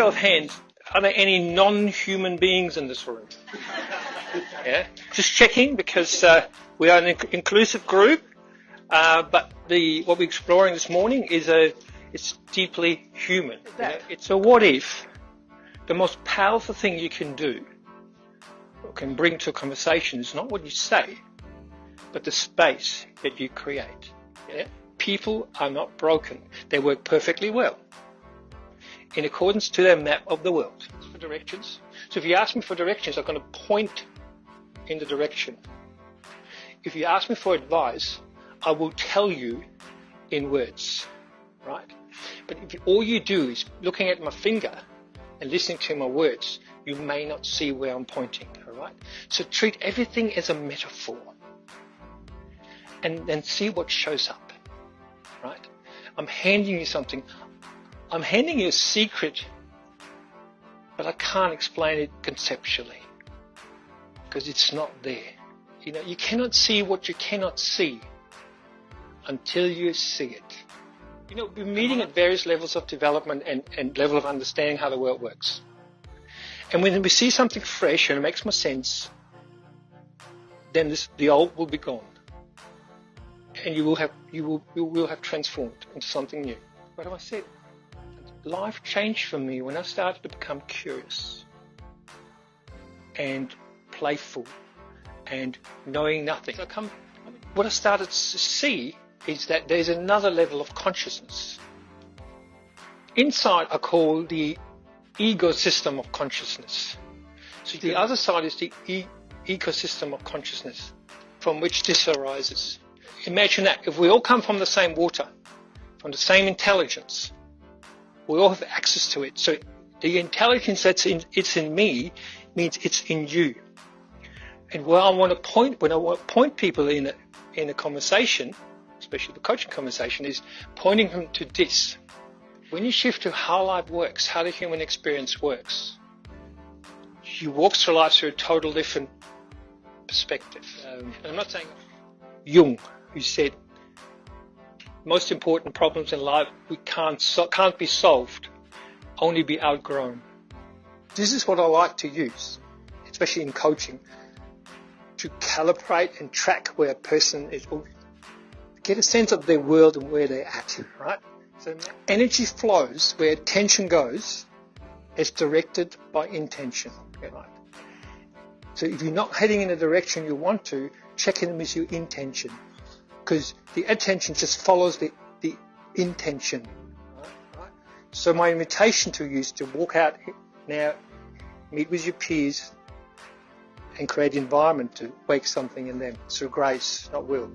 show of hands, are there any non-human beings in this room? Yeah, just checking, because we are an inclusive group, but what we're exploring this morning is it's deeply human. You know? It's a what if. The most powerful thing you can do, or can bring to a conversation, is not what you say, but the space that you create. Yeah? People are not broken. They work perfectly well in accordance to their map of the world. For directions. So if you ask me for directions, I'm going to point in the direction. If you ask me for advice, I will tell you in words, right? But if all you do is looking at my finger and listening to my words, you may not see where I'm pointing, all right? So treat everything as a metaphor and then see what shows up, right? I'm handing you something. I'm handing you a secret, but I can't explain it conceptually because it's not there. You know, you cannot see what you cannot see until you see it. You know, we're meeting at various levels of development and level of understanding how the world works. And when we see something fresh and it makes more sense, then the old will be gone. And you will have transformed into something new. What have I said? Life changed for me when I started to become curious and playful and knowing nothing. What I started to see is that there's another level of consciousness. Inside I call the ecosystem of consciousness. So the other side is the ecosystem of consciousness from which this arises. Imagine that if we all come from the same water, from the same intelligence, we all have access to it. So the intelligence it's in me means it's in you. And when I want to point people in a conversation, especially the coaching conversation, is pointing them to this. When you shift to how life works, how the human experience works, you walk through life through a total different perspective. I'm not saying Jung, who said most important problems in life we can't be solved, only be outgrown. This is what I like to use, especially in coaching, to calibrate and track where a person is, or get a sense of their world and where they're at, right? So energy flows where attention goes is directed by intention, right? So if you're not heading in a direction you want to, check in with your intention, because the attention just follows the intention, right? So my invitation to you is to walk out now, meet with your peers, and create an environment to wake something in them through grace, not will.